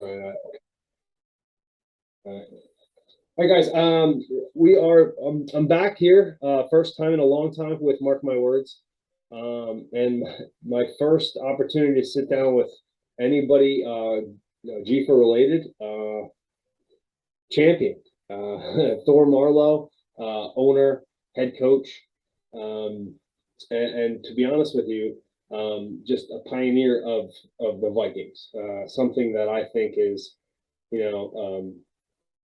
right. All right, guys. We are. I'm back here. First time in a long time with Mark My Words, and my first opportunity to sit down with anybody, GEFA related, champion, Thor Marlow, owner, head coach, and to be honest with you, just a pioneer of the Vikings. Something that I think is, you know.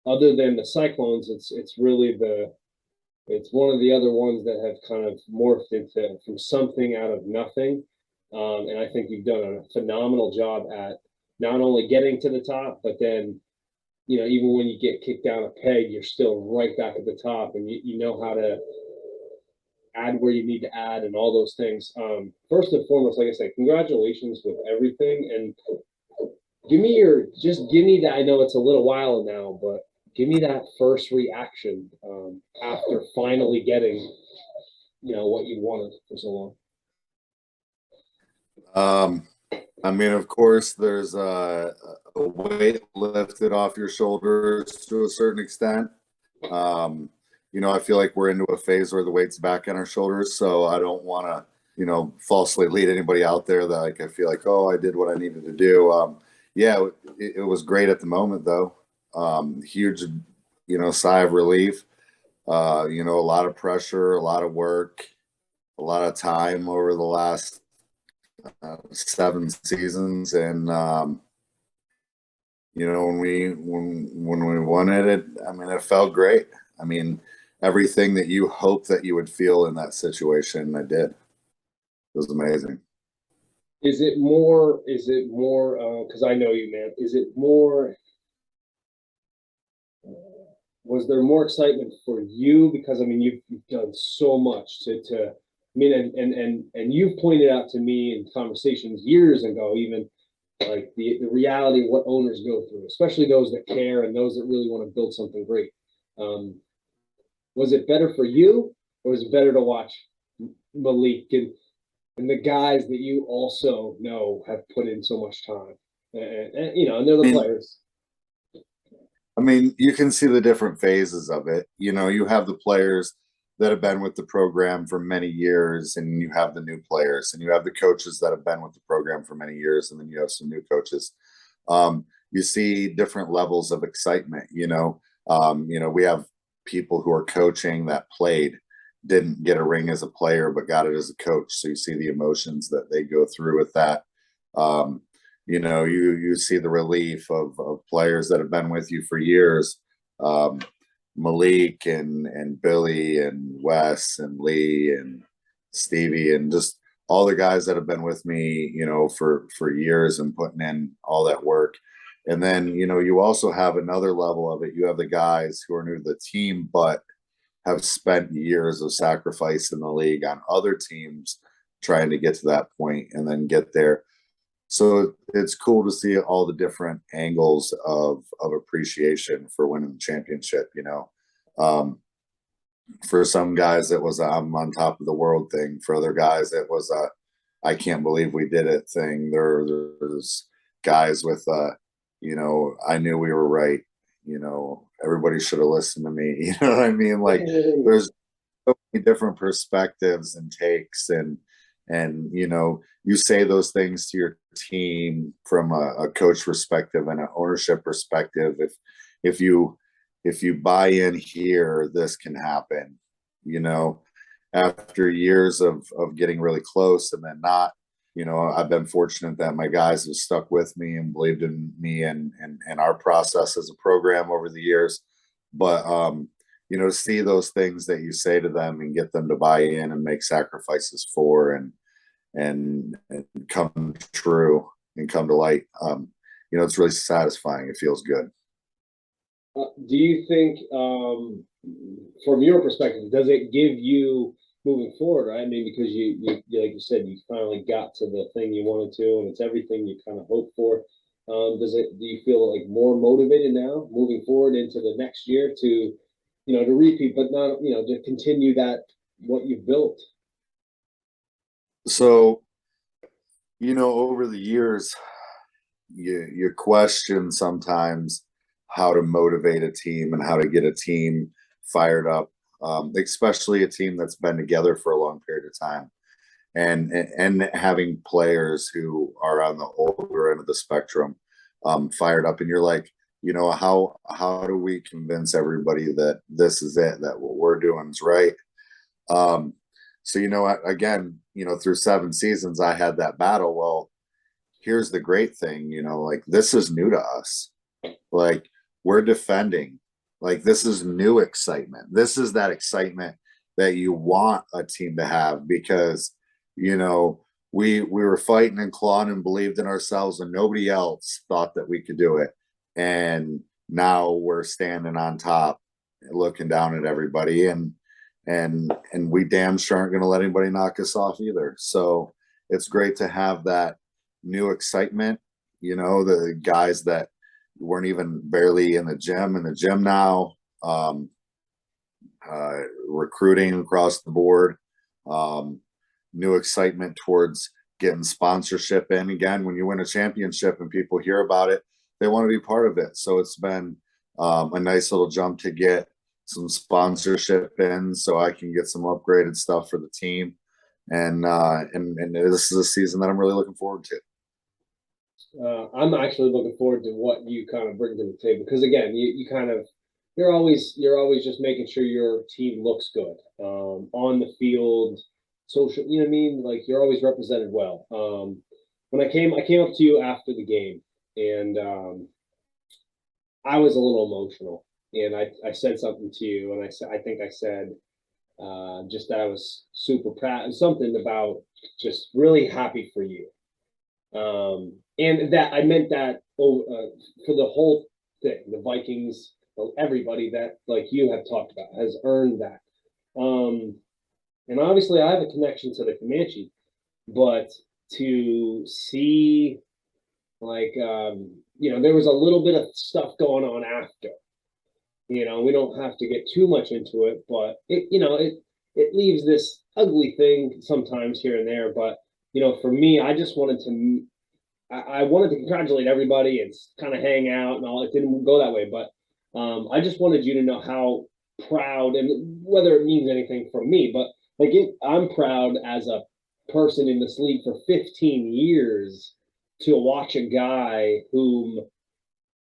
Other than the Cyclones, it's really it's one of the other ones that have kind of morphed into from something out of nothing. And I think you've done a phenomenal job at not only getting to the top, but then, even when you get kicked down a peg, you're still right back at the top, and you know how to add where you need to add and all those things. First and foremost, like I said, congratulations with everything, and give me that. I know it's a little while now, but give me that first reaction after finally getting, what you wanted for so long. I mean, of course, there's a weight lifted off your shoulders to a certain extent. I feel like we're into a phase where the weight's back on our shoulders, so I don't want to, falsely lead anybody out there that I feel like, oh, I did what I needed to do. Yeah, it was great at the moment, though. Huge, sigh of relief. A lot of pressure, a lot of work, a lot of time over the last 7 seasons, and when we won it, I mean, it felt great. I mean, everything that you hoped that you would feel in that situation, I did. It was amazing. Is it more, because I know you, man, is it more, was there more excitement for you? Because, I mean, you've done so much I mean, and you've pointed out to me in conversations years ago, even like the reality of what owners go through, especially those that care and those that really want to build something great. Was it better for you, or was it better to watch Malik and the guys that you also know have put in so much time, and they're the players? I mean, you can see the different phases of it. You have the players that have been with the program for many years, and you have the new players, and you have the coaches that have been with the program for many years, and then you have some new coaches. You see different levels of excitement. We have people who are coaching that didn't get a ring as a player, but got it as a coach. So you see the emotions that they go through with that. You see the relief of players that have been with you for years. Malik and Billy and Wes and Lee and Stevie and just all the guys that have been with me, for years and putting in all that work. And then, you also have another level of it. You have the guys who are new to the team, but have spent years of sacrifice in the league on other teams trying to get to that point and then get there. So it's cool to see all the different angles of appreciation for winning the championship. For some guys, it was I'm on top of the world thing. For other guys, it was I can't believe we did it thing. There's guys with I knew we were right. Everybody should have listened to me. You know what I mean? Like there's so many different perspectives and takes, and you say those things to your team from a coach perspective and an ownership perspective. If you buy in here, this can happen. After years of getting really close and then not. I've been fortunate that my guys have stuck with me and believed in me and our process as a program over the years. But, see those things that you say to them and get them to buy in and make sacrifices for and come true and come to light. It's really satisfying. It feels good. Do you think, from your perspective, does it give you moving forward, right? I mean, because you like you said, you finally got to the thing you wanted to, and it's everything you kind of hoped for. Do you feel like more motivated now moving forward into the next year to repeat, but not, to continue that, what you've built? So, over the years, you question sometimes how to motivate a team and how to get a team fired up, especially a team that's been together for a long period of time, and having players who are on the older end of the spectrum fired up, and you're like, how do we convince everybody that this is it, that what we're doing is right? So again, through 7 seasons, I had that battle. Well, here's the great thing, like this is new to us. Like we're defending. Like this is new excitement. This is that excitement that you want a team to have because we were fighting and clawing and believed in ourselves, and nobody else thought that we could do it. And now we're standing on top, looking down at everybody, and we damn sure aren't going to let anybody knock us off either. So it's great to have that new excitement. The guys that weren't even barely in the gym now, recruiting across the board, new excitement towards getting sponsorship in. Again, when you win a championship and people hear about it, they want to be part of it. So it's been a nice little jump to get some sponsorship in so I can get some upgraded stuff for the team. And this is a season that I'm really looking forward to. I'm actually looking forward to what you kind of bring to the table because again, you're always just making sure your team looks good on the field, social. You know what I mean? Like you're always represented well. When I came up to you after the game, and I was a little emotional, and I said something to you, and I think I said just that I was super proud, something about just really happy for you. And that I meant that for the whole thing, the Vikings, everybody that like you have talked about has earned that. And obviously I have a connection to the Comanche, but to see like there was a little bit of stuff going on after. We don't have to get too much into it, but it leaves this ugly thing sometimes here and there. But for me, I just wanted to I wanted to congratulate everybody and kind of hang out and all. It didn't go that way, but I just wanted you to know how proud, and whether it means anything from me, but I'm proud as a person in this league for 15 years to watch a guy whom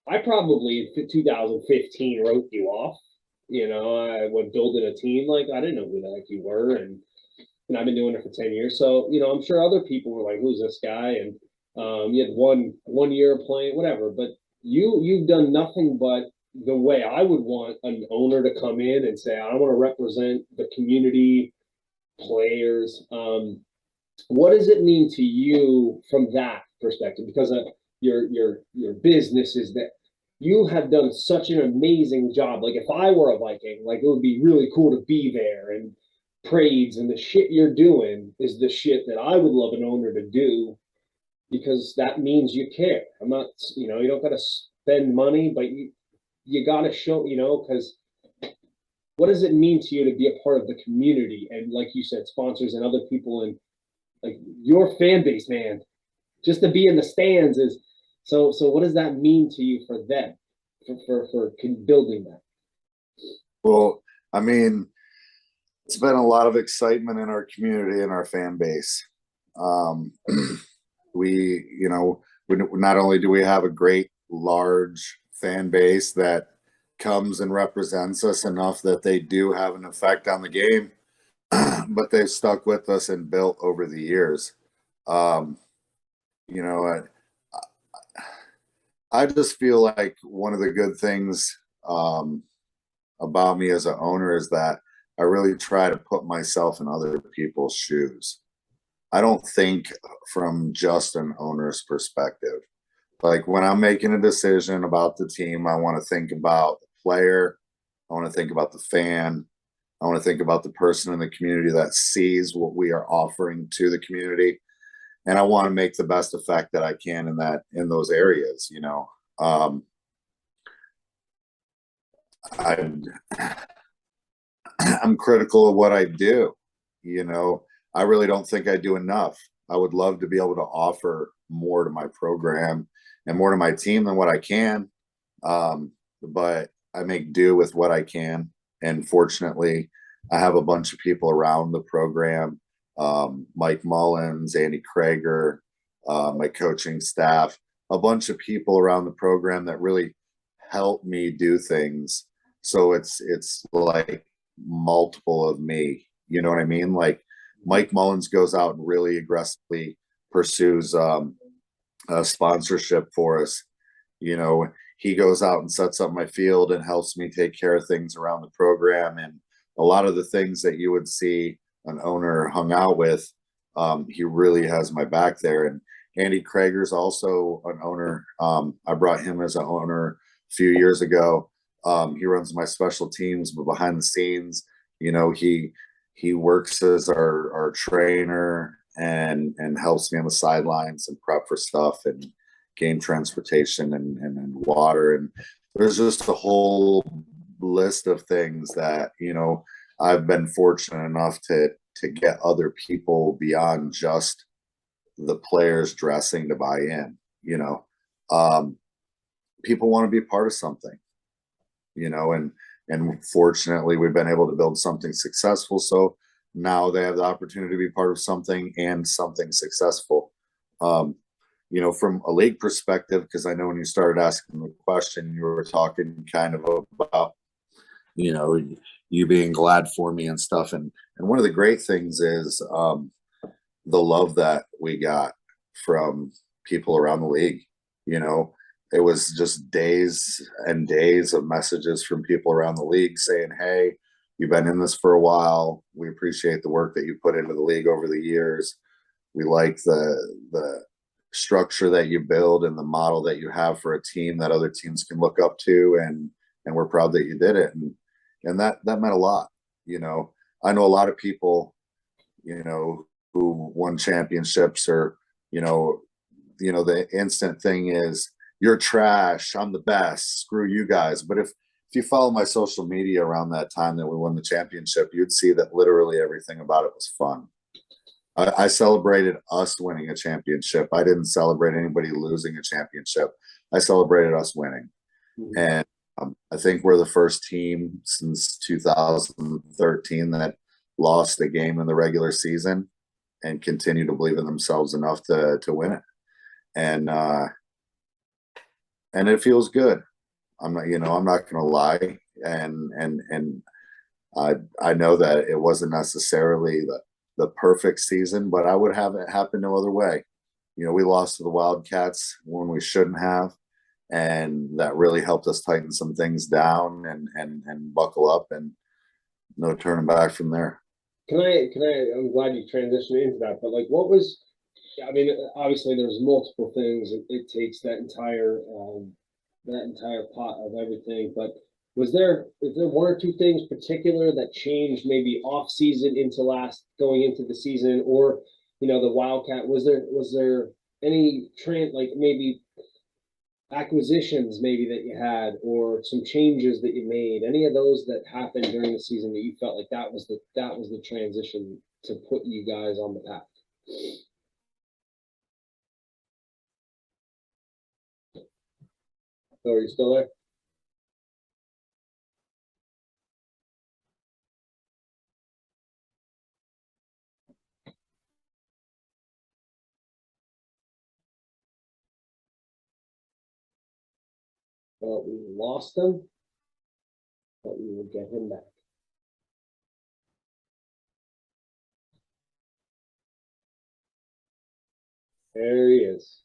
I probably in 2015 wrote you off. I went building a team, like I didn't know who the heck you were, and I've been doing it for 10 years. So I'm sure other people were like, "Who's this guy?" And you had one year of playing, whatever. But you've done nothing but the way I would want an owner to come in and say, "I want to represent the community, players." What does it mean to you from that perspective? Because your business is that you have done such an amazing job. Like if I were a Viking, like it would be really cool to be there, and parades and the shit you're doing is the shit that I would love an owner to do because that means you care. I'm not, you don't got to spend money, but you got to show, because what does it mean to you to be a part of the community and, like you said, sponsors and other people and like your fan base, man? Just to be in the stands is so. So, what does that mean to you for them, for building that? Well, I mean, it's been a lot of excitement in our community and our fan base. We not only do we have a great large fan base that comes and represents us enough that they do have an effect on the game, but they've stuck with us and built over the years. I just feel like one of the good things about me as an owner is that I really try to put myself in other people's shoes. I don't think from just an owner's perspective. Like when I'm making a decision about the team, I want to think about the player. I want to think about the fan. I want to think about the person in the community that sees what we are offering to the community. And I want to make the best effect that I can in those areas, I'm critical of what I do. I really don't think I do enough. I would love to be able to offer more to my program and more to my team than what I can. But I make do with what I can. And fortunately, I have a bunch of people around the program, Mike Mullins, Andy Krager, my coaching staff, a bunch of people around the program that really help me do things. So it's like multiple of me. You know what I mean? Like Mike Mullins goes out and really aggressively pursues a sponsorship for us. You know, he goes out and sets up my field and helps me take care of things around the program. And a lot of the things that you would see an owner hung out with, he really has my back there. And Andy Krager's also an owner. I brought him as an owner a few years ago. He runs my special teams, but behind the scenes, you know, he works as our trainer and helps me on the sidelines and prep for stuff and game transportation and water. And there's just a whole list of things that, you know, I've been fortunate enough to get other people beyond just the players dressing to buy in. You know, people want to be part of something, you know, and fortunately we've been able to build something successful. So now they have the opportunity to be part of something and something successful. You know, from a league perspective, because I know when you started asking the question, you were talking kind of about, you know, you being glad for me and stuff. And one of the great things is the love that we got from people around the league. You know, it was just days and days of messages from people around the league saying, hey, you've been in this for a while. We appreciate the work that you put into the league over the years. We like the structure that you build and the model that you have for a team that other teams can look up to, and we're proud that you did it. And that meant a lot. You know, I know a lot of people, you know, who won championships, or, you know, the instant thing is, you're trash, I'm the best, screw you guys. But if you follow my social media around that time that we won the championship, you'd see that literally everything about it was fun. I celebrated us winning a championship. I didn't celebrate anybody losing a championship. I celebrated us winning. And I think we're the first team since 2013 that lost a game in the regular season and continue to believe in themselves enough to win it. And it feels good. I'm not going to lie. And I know that it wasn't necessarily the perfect season, but I would have it happen no other way. You know, we lost to the Wildcats when we shouldn't have, and that really helped us tighten some things down and buckle up, and no turning back from there. Can I, I'm glad you transitioned into that, but like, what was, I mean, obviously there's multiple things it takes that entire pot of everything, but is there one or two things particular that changed maybe off season into going into the season, or, you know, the Wildcat, was there any trend, like maybe acquisitions maybe that you had, or some changes that you made, any of those that happened during the season that you felt like that was the transition to put you guys on the path? So are you still there? Well, we lost him, but we will get him back. There he is.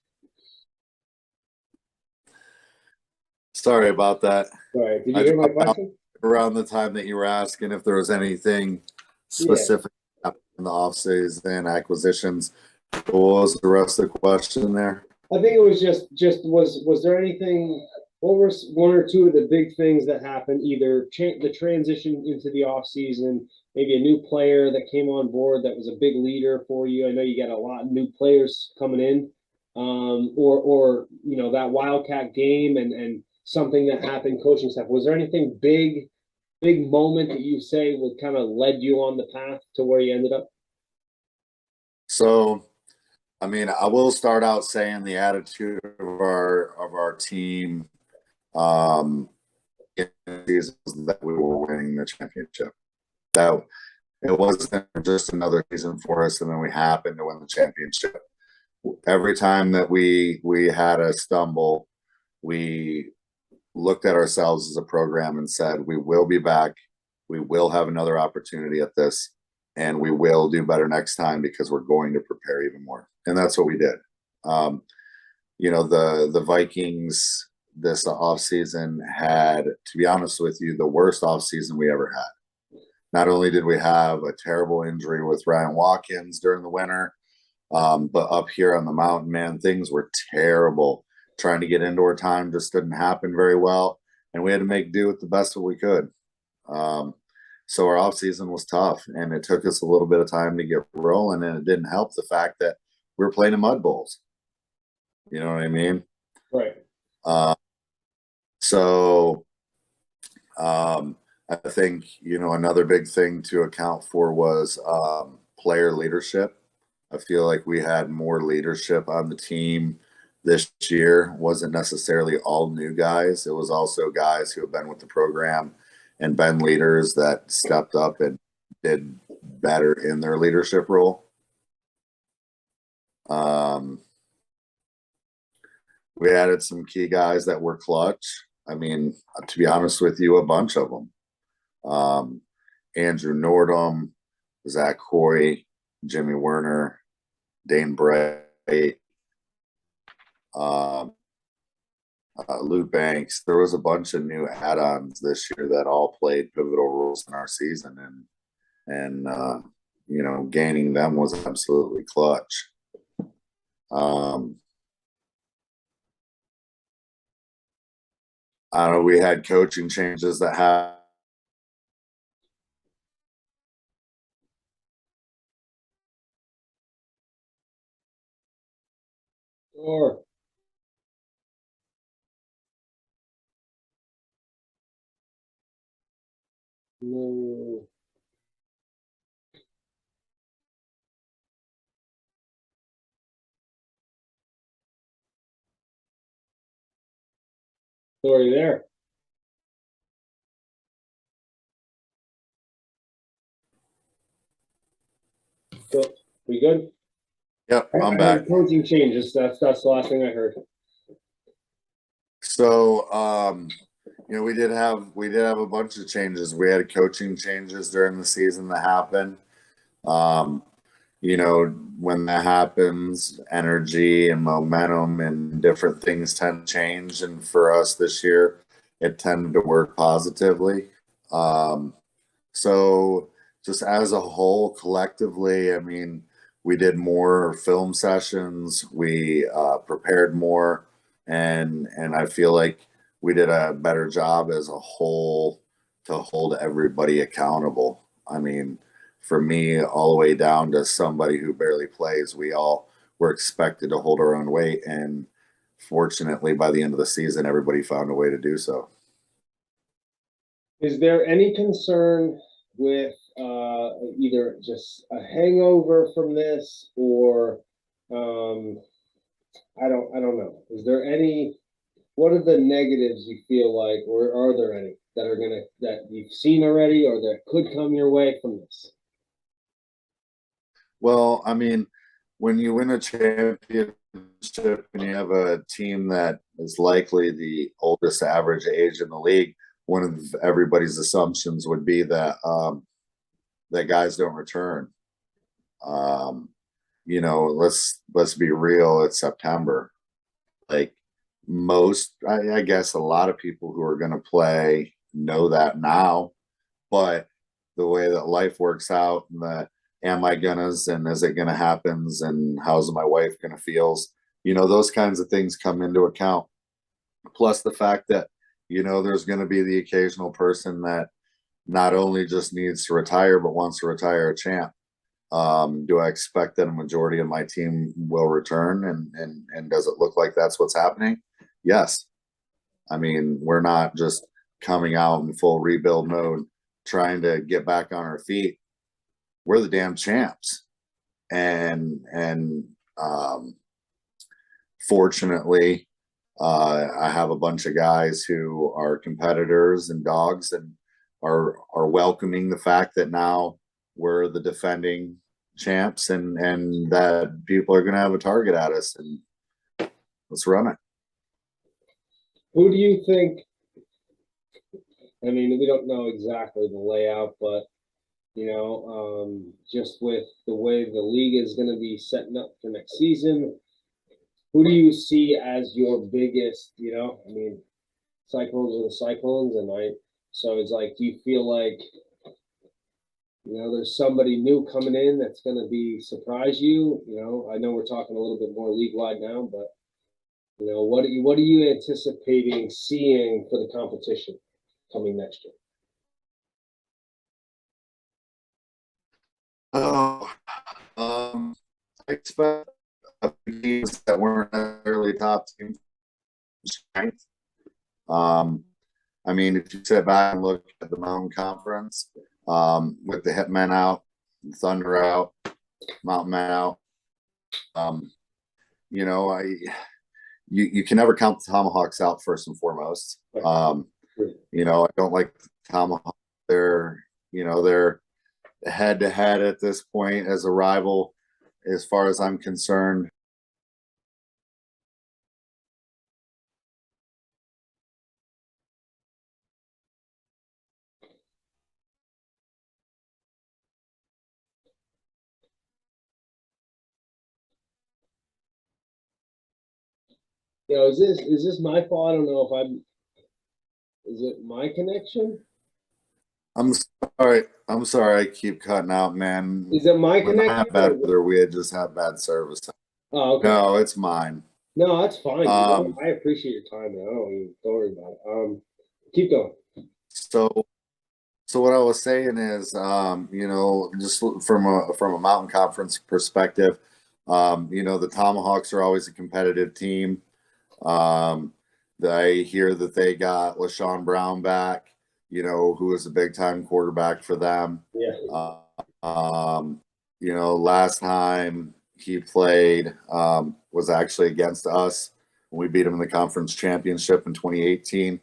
Sorry about that. Sorry, did you hear my question? Around the time that you were asking if there was anything specific in the offseason acquisitions, what was the rest of the question there? I think it was just was there anything? What were one or two of the big things that happened? Either the transition into the off season, maybe a new player that came on board that was a big leader for you. I know you got a lot of new players coming in, or you know, that Wildcat game and something that happened coaching staff. Was there anything big moment that you say would kind of led you on the path to where you ended up? So, I mean, I will start out saying the attitude of our team in the season was that we were winning the championship. That it wasn't just another season for us, and then we happened to win the championship. Every time that we had a stumble, we looked at ourselves as a program and said, we will be back. We will have another opportunity at this, and we will do better next time because we're going to prepare even more. And that's what we did. You know, the Vikings this offseason had, to be honest with you, the worst offseason we ever had. Not only did we have a terrible injury with Ryan Watkins during the winter, but up here on the mountain, man, things were terrible. Trying to get indoor time just didn't happen very well, and we had to make do with the best of what we could. So our off season was tough, and it took us a little bit of time to get rolling, and it didn't help the fact that we were playing in mud bowls. You know what I mean? Right. So I think, you know, another big thing to account for was player leadership. I feel like we had more leadership on the team this year. Wasn't necessarily all new guys. It was also guys who have been with the program and been leaders that stepped up and did better in their leadership role. We added some key guys that were clutch. I mean, to be honest with you, a bunch of them. Andrew Nordum, Zach Hoy, Jimmy Werner, Dane Bray, Lou Banks. There was a bunch of new add-ons this year that all played pivotal roles in our season, and you know, gaining them was absolutely clutch. I don't know. We had coaching changes that had. Or no. Thor, are you there? So, we good? Yep, I'm I back. heard coaching changes. That's the last thing I heard. So, you know, we did have a bunch of changes. We had coaching changes during the season that happened. You know, when that happens, energy and momentum and different things tend to change. And for us this year, it tended to work positively. So just as a whole, collectively, I mean, we did more film sessions, we prepared more, and I feel like we did a better job as a whole to hold everybody accountable. I mean, for me, all the way down to somebody who barely plays, we all were expected to hold our own weight, and fortunately, by the end of the season, everybody found a way to do so. Is there any concern with either just a hangover from this, or I don't know. Is there any? What are the negatives you feel like, or are there any that you've seen already, or that could come your way from this? Well, I mean, when you win a championship and you have a team that is likely the oldest average age in the league, one of everybody's assumptions would be that that guys don't return. You know, let's be real. It's September. Like I guess a lot of people who are going to play know that now, but the way that life works out and the am I gonna and is it gonna happens and how's my wife gonna feels, you know, those kinds of things come into account. Plus the fact that, you know, there's going to be the occasional person that not only just needs to retire but wants to retire a champ. Do I expect that a majority of my team will return, and does it look like that's what's happening? Yes. I mean, we're not just coming out in full rebuild mode trying to get back on our feet. We're the damn champs, and Fortunately, I have a bunch of guys who are competitors and dogs and are welcoming the fact that now we're the defending champs and that people are going to have a target at us, and let's run it. Who do you think? I mean, we don't know exactly the layout, but just with the way the league is going to be setting up for next season, who do you see as your biggest? I mean, Cyclones are the Cyclones, so it's like, do you feel like there's somebody new coming in that's going to be surprise you? I know we're talking a little bit more league wide now, but what are you anticipating seeing for the competition coming next year? Oh, I expect teams that weren't necessarily top teams. Strength. I mean, if you sit back and look at the Mountain Conference, with the Hitmen out, Thunder out, Mountain Men out, you can never count the Tomahawks out first and foremost. I don't like the Tomahawks. They're head to head at this point as a rival, as far as I'm concerned. Is this my fault? I don't know if I'm. Is it my connection? I'm sorry. I'm sorry. I keep cutting out, man. Is it my When I connection? had bad weather, we had just had bad service. Oh, okay. No, it's mine. No, that's fine. I appreciate your time, man. Don't worry about it. Keep going. So what I was saying is, just from a Mountain Conference perspective, the Tomahawks are always a competitive team. I hear that they got LaShawn Brown back, who is a big time quarterback for them. Yeah. Last time he played was actually against us. We beat him in the conference championship in 2018.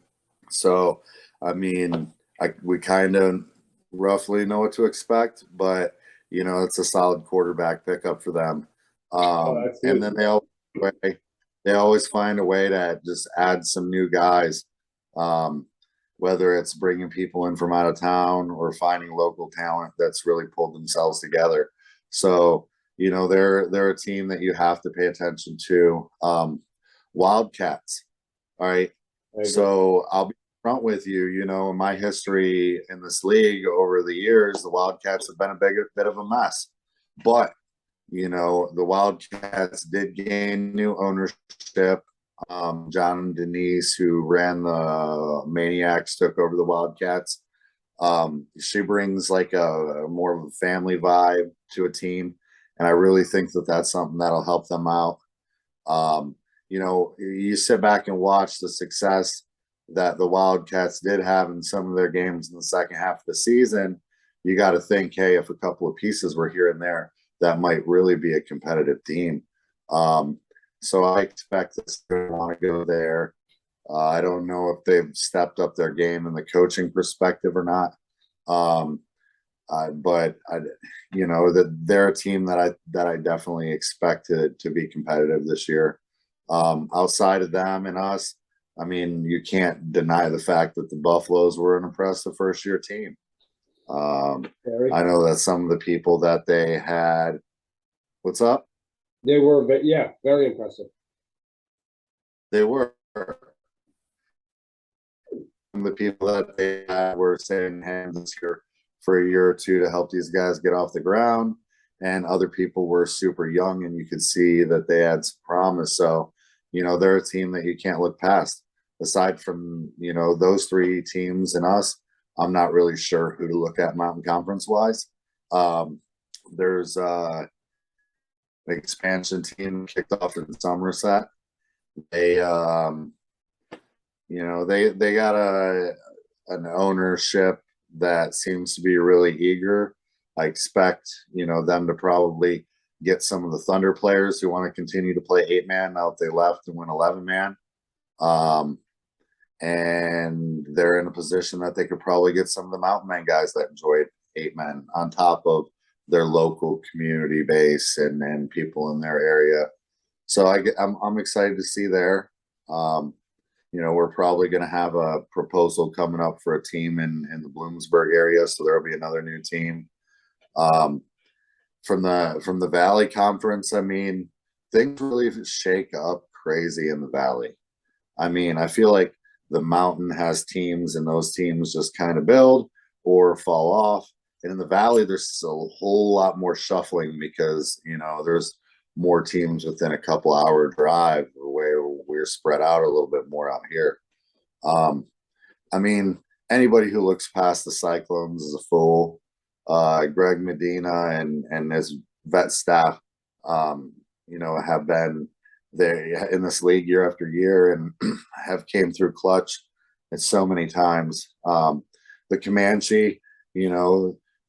So, I mean, we kind of roughly know what to expect, but it's a solid quarterback pickup for them. And then they always find a way to just add some new guys, whether it's bringing people in from out of town or finding local talent that's really pulled themselves together. So they're a team that you have to pay attention to. Wildcats, all right. So I'll be front with you. In my history in this league over the years, the Wildcats have been a bit of a mess, but the Wildcats did gain new ownership. John and Denise, who ran the Maniacs, took over the Wildcats. She brings like a more of a family vibe to a team, and I really think that that's something that'll help them out. You sit back and watch the success that the Wildcats did have in some of their games in the second half of the season. You got to think, hey, if a couple of pieces were here and there, that might really be a competitive team. So I expect us to want to go there. I don't know if they've stepped up their game in the coaching perspective or not. But they're a team that I definitely expect to be competitive this year. Outside of them and us, I mean, you can't deny the fact that the Buffaloes were an impressive first-year team. I know that some of the people that they had. What's up? They were, very impressive. They were. The people that they had were staying hands here for a year or two to help these guys get off the ground, and other people were super young, and you could see that they had some promise. So, they're a team that you can't look past. Aside from those three teams and us, I'm not really sure who to look at Mountain Conference wise. There's an expansion team kicked off in Somerset. They they got an ownership that seems to be really eager. I expect them to probably get some of the Thunder players who want to continue to play 8-man now that they left and went 11-man. And they're in a position that they could probably get some of the Mountain Man guys that enjoyed 8-man on top of their local community base and people in their area. So I'm excited to see there. We're probably going to have a proposal coming up for a team in the Bloomsburg area, so there'll be another new team. From the Valley Conference, I mean, things really shake up crazy in the Valley. I mean, I feel like the Mountain has teams, and those teams just kind of build or fall off. And in the Valley, there's a whole lot more shuffling because, there's more teams within a couple hour drive where we're spread out a little bit more out here. I mean, anybody who looks past the Cyclones is a fool. Greg Medina and his vet staff, have been there in this league year after year and have came through clutch so many times. The Comanche,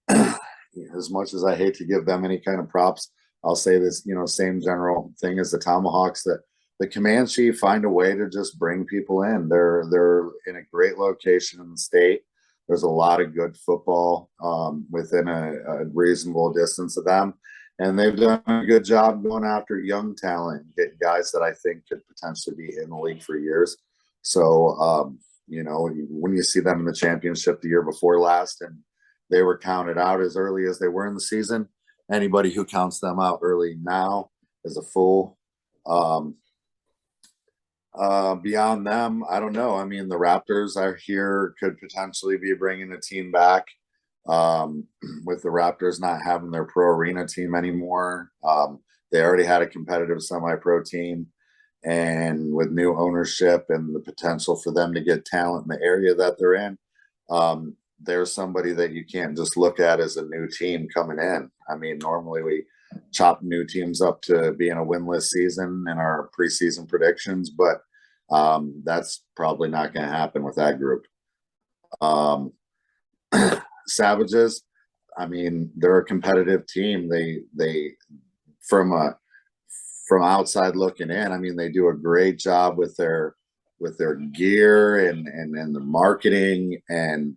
as much as I hate to give them any kind of props, I'll say this, same general thing as the Tomahawks, that the Comanche find a way to just bring people in. They're in a great location in the state. There's a lot of good football within a reasonable distance of them. And they've done a good job going after young talent, getting guys that I think could potentially be in the league for years. So, when you see them in the championship the year before last, and they were counted out as early as they were in the season, anybody who counts them out early now is a fool. Beyond them, I don't know. I mean, the Raptors are here, could potentially be bringing a team back. With the Raptors not having their pro arena team anymore, they already had a competitive semi-pro team, and with new ownership and the potential for them to get talent in the area that they're in, there's somebody that you can't just look at as a new team coming in. I mean, normally we chop new teams up to be in a winless season in our preseason predictions, but that's probably not going to happen with that group. Savages, I mean, they're a competitive team. They from outside looking in, I mean, they do a great job with their gear and the marketing, and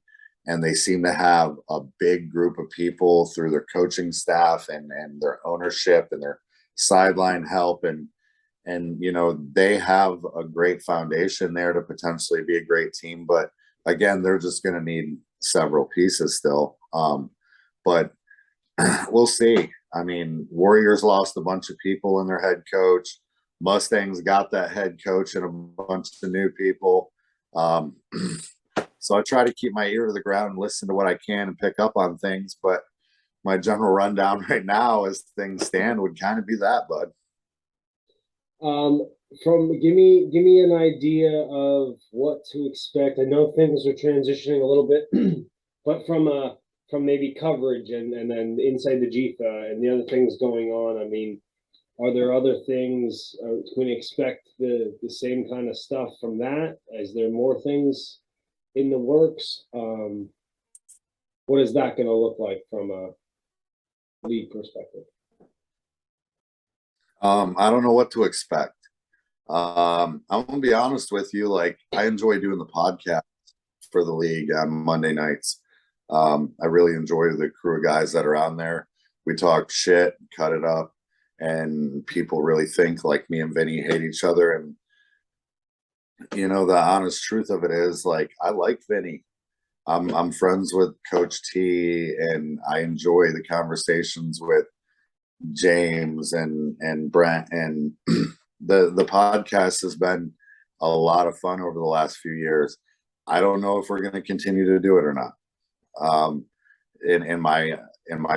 they seem to have a big group of people through their coaching staff and their ownership and their sideline help, and they have a great foundation there to potentially be a great team. But again, they're just going to need several pieces still. But we'll see. I mean, Warriors lost a bunch of people in their head coach. Mustangs got that head coach and a bunch of new people. So I try to keep my ear to the ground and listen to what I can and pick up on things. But my general rundown right now, as things stand, would kind of be that, bud. Give me an idea of what to expect. I know things are transitioning a little bit, but from maybe coverage and then inside the GEFA and the other things going on, I mean, are there other things? Can we expect the same kind of stuff from that? Is there more things in the works? What is that going to look like from a league perspective? I don't know what to expect. I'm gonna be honest with you. Like, I enjoy doing the podcast for the league on Monday nights. I really enjoy the crew of guys that are on there. We talk shit, cut it up, and people really think like me and Vinny hate each other. And the honest truth of it is, like, I like Vinny. I'm friends with Coach T, and I enjoy the conversations with James and Brent, and the podcast has been a lot of fun over the last few years. I don't know if we're going to continue to do it or not. In my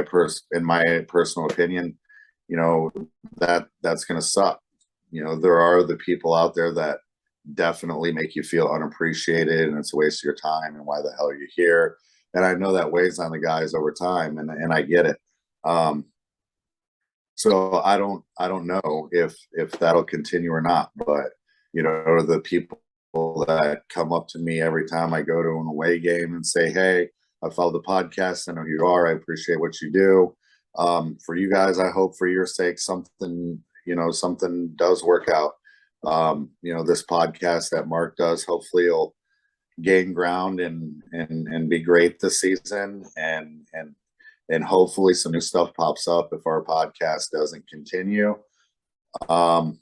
personal opinion, that's going to suck. There are the people out there that definitely make you feel unappreciated, and it's a waste of your time, and why the hell are you here? And I know that weighs on the guys over time, and I get it. So I don't know if that'll continue or not, but the people that come up to me every time I go to an away game and say, "Hey, I follow the podcast. I know who you are. I appreciate what you do." For you guys, I hope for your sake, something, something does work out. This podcast that Mark does, hopefully it'll gain ground and be great this season. And hopefully some new stuff pops up if our podcast doesn't continue. But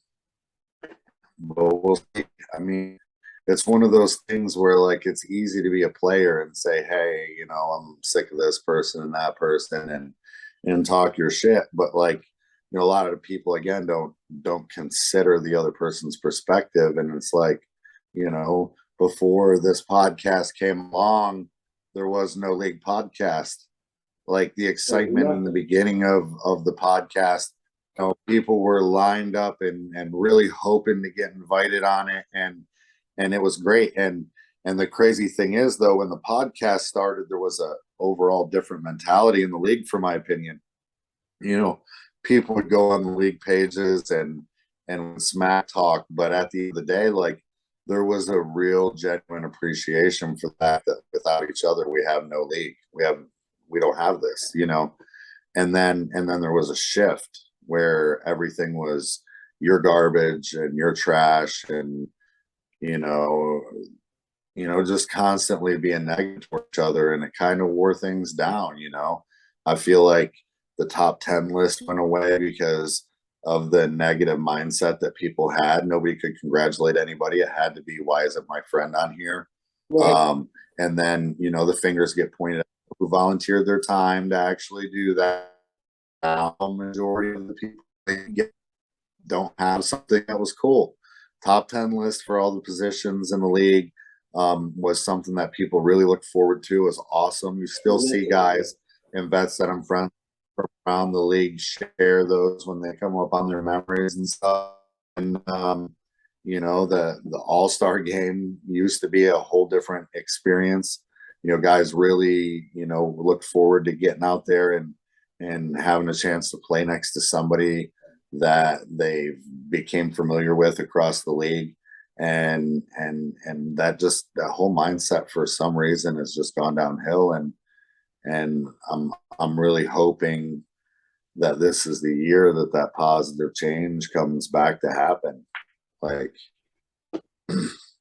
we'll see. I mean, it's one of those things where like it's easy to be a player and say, hey, I'm sick of this person and that person and talk your shit. But like, a lot of the people again don't consider the other person's perspective. And it's like, before this podcast came along, there was no league podcast. Like the excitement in the beginning of the podcast, people were lined up and really hoping to get invited on it, and it was great. And the crazy thing is, though, when the podcast started, there was a overall different mentality in the league, for my opinion. People would go on the league pages and smack talk, but at the end of the day, like, there was a real genuine appreciation for that without each other, we have no league. We don't have this, and then there was a shift where everything was your garbage and your trash and, just constantly being negative to each other. And it kind of wore things down. I feel like the top 10 list went away because of the negative mindset that people had. Nobody could congratulate anybody. It had to be, why isn't my friend on here? Right. And then, the fingers get pointed at who volunteered their time to actually do that. Now, majority of the people don't have something that was cool. Top 10 list for all the positions in the league was something that people really look forward to. It was awesome. You still see guys and vets that I'm friends from around the league share those when they come up on their memories and stuff. And the All-Star game used to be a whole different experience. Guys really, look forward to getting out there and having a chance to play next to somebody that they became familiar with across the league. And that whole mindset for some reason has just gone downhill. And I'm really hoping that this is the year that positive change comes back to happen. Like,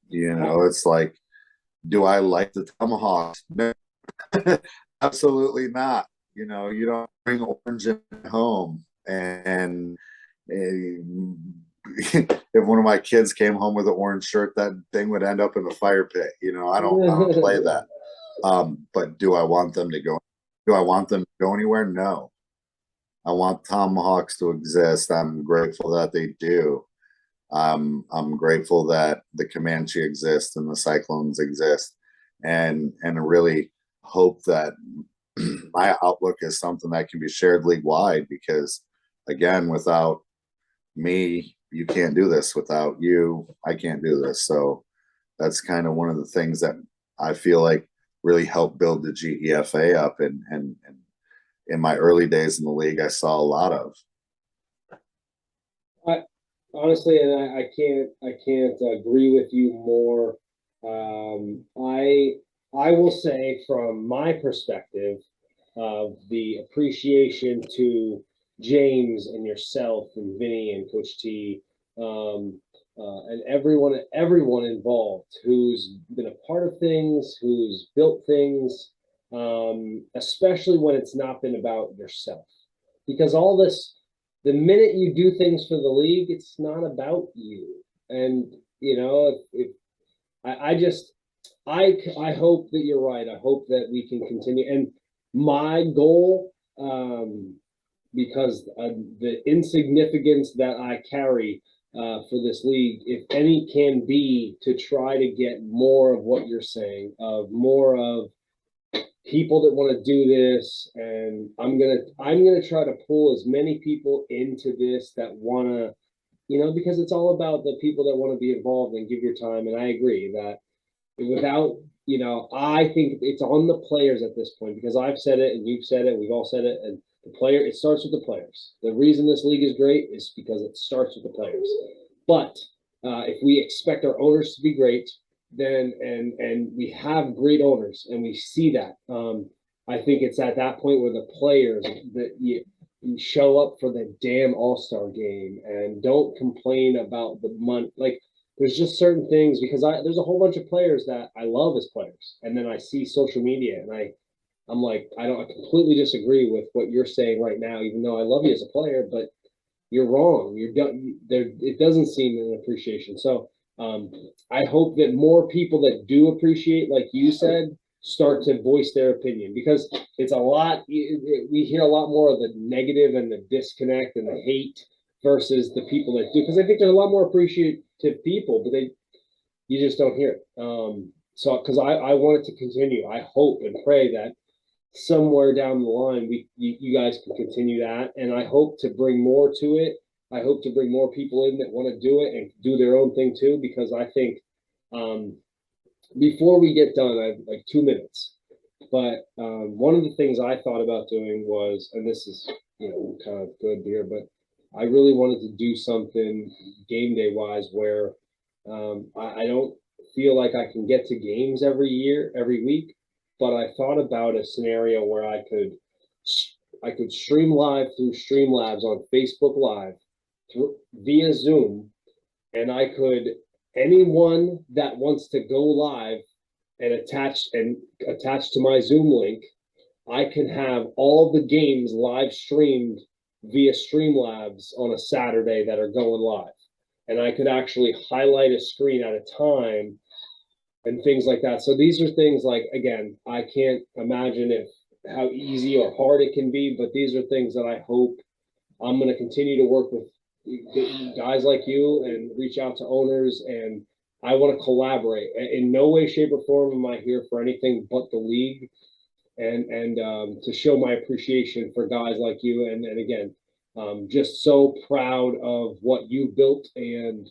it's like, do I like the Tomahawks? No, absolutely not. You don't bring orange in home. And if one of my kids came home with an orange shirt, that thing would end up in the fire pit. I don't play that. But do I want them to go? Do I want them to go anywhere? No. I want Tomahawks to exist. I'm grateful that they do. I'm grateful that the Comanche exists and the Cyclones exist, and I really hope that my outlook is something that can be shared league wide, because again, without me, you can't do this. Without you, I can't do this. So that's kind of one of the things that I feel like really helped build the GEFA up, and in my early days in the league, I saw a lot of. Honestly, and I can't agree with you more. I will say, from my perspective, of the appreciation to James and yourself and Vinny and Coach T, and everyone involved who's been a part of things, who's built things, especially when it's not been about yourself, because all this. The minute you do things for the league, it's not about you. And if I hope that you're right. I hope that we can continue. And my goal, because the insignificance that I carry for this league, if any, can be to try to get more of what you're saying, of more of people that want to do this. And I'm gonna try to pull as many people into this that want to, because it's all about the people that want to be involved and give your time. And I agree that without, I think it's on the players at this point, because I've said it and you've said it, we've all said it, and it starts with the players. The reason this league is great is because it starts with the players. But if we expect our owners to be great, then and we have great owners and we see that, I think it's at that point where the players, that show up for the damn All-Star game and don't complain about the money. Like, there's just certain things because there's a whole bunch of players that I love as players, and then I see social media and I'm like, I completely disagree with what you're saying right now, even though I love you as a player, but you're wrong. You're done there. It doesn't seem an appreciation. So I hope that more people that do appreciate, like you said, start to voice their opinion because it's a lot. We hear a lot more of the negative and the disconnect and the hate versus the people that do. Because I think there's a lot more appreciative people, but you just don't hear it. So because I want it to continue. I hope and pray that somewhere down the line you guys can continue that, and I hope to bring more to it. I hope to bring more people in that want to do it and do their own thing too, because I think before we get done, I have like 2 minutes. But one of the things I thought about doing was, and this is kind of good here, but I really wanted to do something game day wise where I don't feel like I can get to games every week, but I thought about a scenario where I could stream live through Streamlabs on Facebook Live via Zoom, and I could anyone that wants to go live and attach to my Zoom link, I can have all the games live streamed via Streamlabs on a Saturday that are going live. And I could actually highlight a screen at a time and things like that. So these are things like, again, I can't imagine how easy or hard it can be, but these are things that I hope I'm going to continue to work with guys like you and reach out to owners, and I want to collaborate. In no way, shape, or form am I here for anything but the league, and to show my appreciation for guys like you. And again, just so proud of what you built, and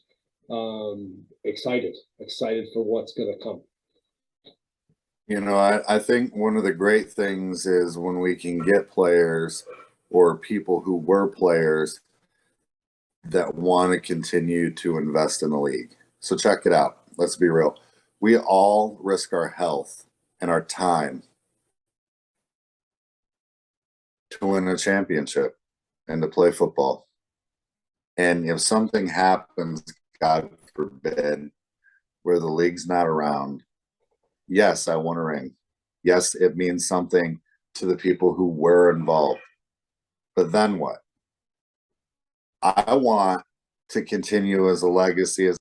excited for what's going to come. I think one of the great things is when we can get players or people who were players that want to continue to invest in the league. So check it out. Let's be real. We all risk our health and our time to win a championship and to play football. And if something happens, God forbid, where the league's not around, yes, I want a ring. Yes, it means something to the people who were involved. But then what? I want to continue as a legacy as